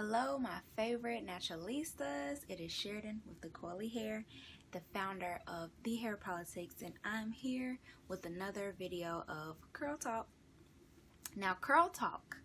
Hello, my favorite naturalistas. It is Sheridan with the Coily Hair, the founder of The Hair Politics, and I'm here with another video of Curl Talk. Now, Curl Talk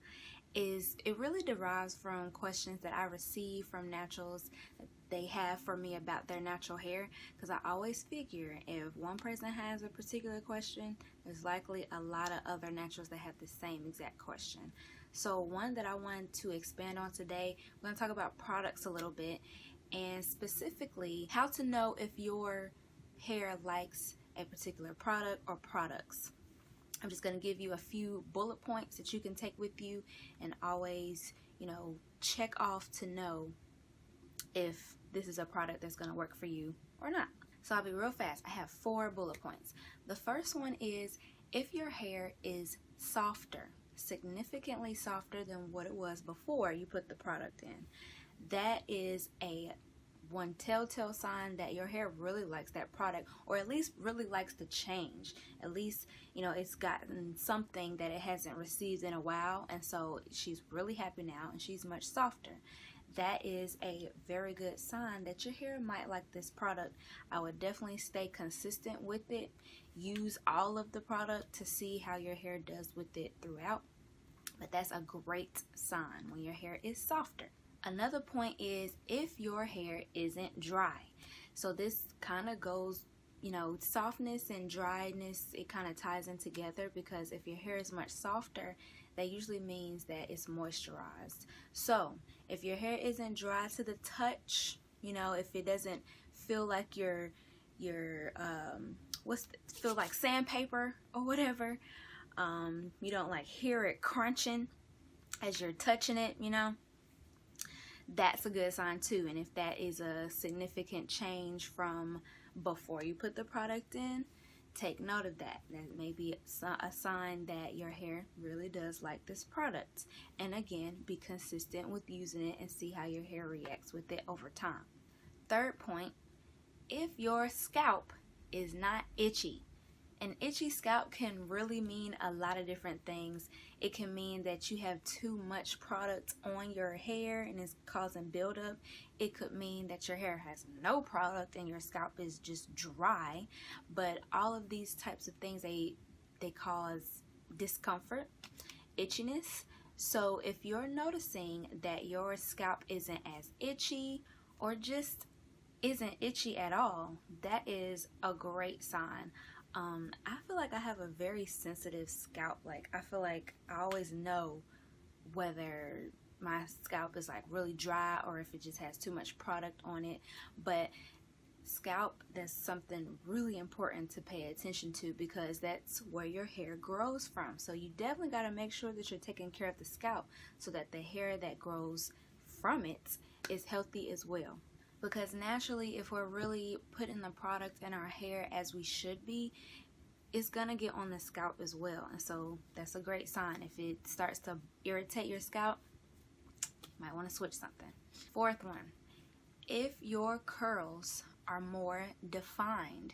it really derives from questions that I receive from naturals that they have for me about their natural hair, because I always figure if one person has a particular question, there's likely a lot of other naturals that have the same exact question. So one that I wanted to expand on today, we're going to talk about products a little bit, and specifically how to know if your hair likes a particular product or products. I'm just going to give you a few bullet points that you can take with you and always, check off to know if this is a product that's going to work for you or not. So I'll be real fast. I have 4 bullet points. The first one is if your hair is softer, significantly softer than what it was before you put the product in. That is one telltale sign that your hair really likes that product, or at least really likes the change. At least, it's gotten something that it hasn't received in a while, and so she's really happy now and she's much softer. That is a very good sign that your hair might like this product. I would definitely stay consistent with it. Use all of the product to see how your hair does with it throughout. But that's a great sign when your hair is softer. Another point is if your hair isn't dry. So this kind of goes, softness and dryness, it kind of ties in together, because if your hair is much softer, that usually means that it's moisturized. So if your hair isn't dry to the touch, if it doesn't feel like feel like sandpaper or whatever, you don't hear it crunching as you're touching it, that's a good sign too. And if that is a significant change from before you put the product in, take note of that. That may be a sign that your hair really does like this product. And again, be consistent with using it and see how your hair reacts with it over time. Third point, if your scalp is not itchy. An itchy scalp can really mean a lot of different things. It can mean that you have too much product on your hair and it's causing buildup. It could mean that your hair has no product and your scalp is just dry. But all of these types of things, they cause discomfort, itchiness. So if you're noticing that your scalp isn't as itchy or just isn't itchy at all, that is a great sign. I feel like I have a very sensitive scalp. I feel like I always know whether my scalp is really dry or if it just has too much product on it. But scalp, that's something really important to pay attention to, because that's where your hair grows from. So you definitely got to make sure that you're taking care of the scalp so that the hair that grows from it is healthy as well. Because naturally, if we're really putting the product in our hair as we should be, it's going to get on the scalp as well. And so that's a great sign. If it starts to irritate your scalp, you might want to switch something. Fourth one, if your curls are more defined,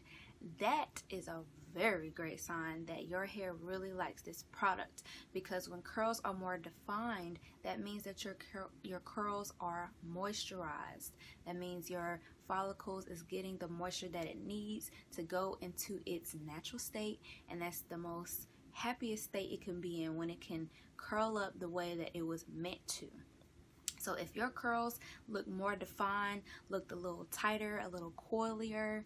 that is a very great sign that your hair really likes this product, because when curls are more defined, that means that your curls are moisturized. That means your follicles is getting the moisture that it needs to go into its natural state, and that's the most happiest state it can be in, when it can curl up the way that it was meant to. So if your curls look more defined, look a little tighter, a little coilier,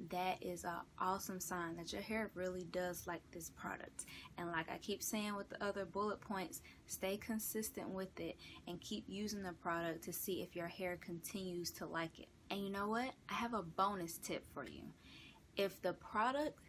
that is an awesome sign that your hair really does like this product. And like I keep saying with the other bullet points, stay consistent with it and keep using the product to see if your hair continues to like it. And you know what? I have a bonus tip for you. If the product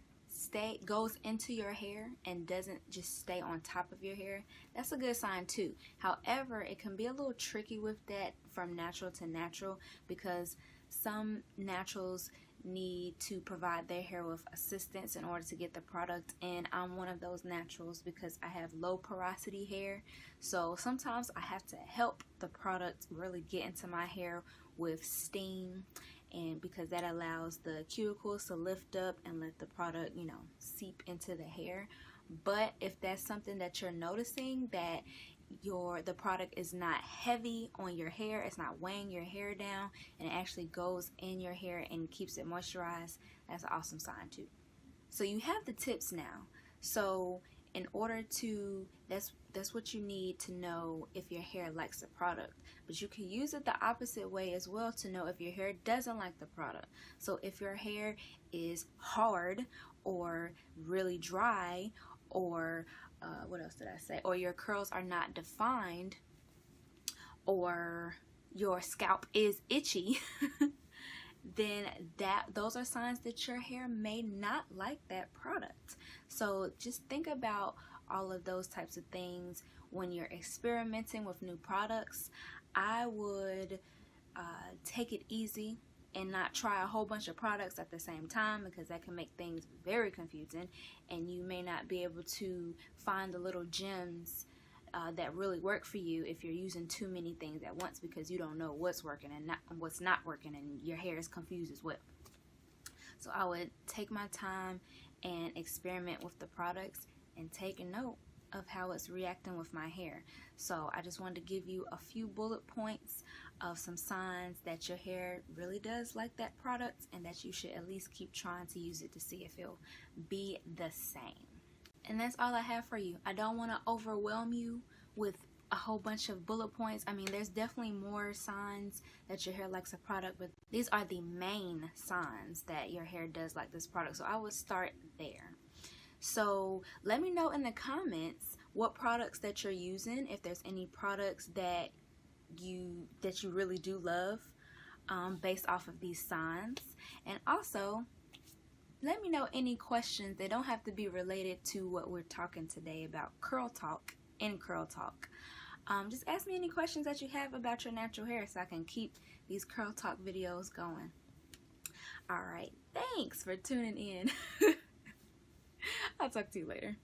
goes into your hair and doesn't just stay on top of your hair, that's a good sign too. However, it can be a little tricky with that from natural to natural, because some naturals need to provide their hair with assistance in order to get the product in. I'm one of those naturals because I have low porosity hair, so sometimes I have to help the product really get into my hair with steam, and because that allows the cuticles to lift up and let the product seep into the hair. But if that's something that you're noticing that the product is not heavy on your hair, it's not weighing your hair down, and it actually goes in your hair and keeps it moisturized, that's an awesome sign too. So you have the tips now. So in order to, that's what you need to know if your hair likes the product. But you can use it the opposite way as well to know if your hair doesn't like the product. So if your hair is hard or really dry, or what else did I say? Or your curls are not defined, or your scalp is itchy, then those are signs that your hair may not like that product. So just think about all of those types of things when you're experimenting with new products. I would take it easy and not try a whole bunch of products at the same time, because that can make things very confusing, and you may not be able to find the little gems that really work for you if you're using too many things at once, because you don't know what's working and what's not working, and your hair is confused as well. So I would take my time and experiment with the products and take a note of how it's reacting with my hair. So I just wanted to give you a few bullet points of some signs that your hair really does like that product, and that you should at least keep trying to use it to see if it'll be the same. And that's all I have for you. I don't want to overwhelm you with a whole bunch of bullet points. I mean, there's definitely more signs that your hair likes a product, but these are the main signs that your hair does like this product. So I would start there. So let me know in the comments what products that you're using, if there's any products that you really do love based off of these signs. And also, let me know any questions. They don't have to be related to what we're talking today about curl talk in Curl Talk. Just ask me any questions that you have about your natural hair so I can keep these Curl Talk videos going. Alright, thanks for tuning in. I'll talk to you later.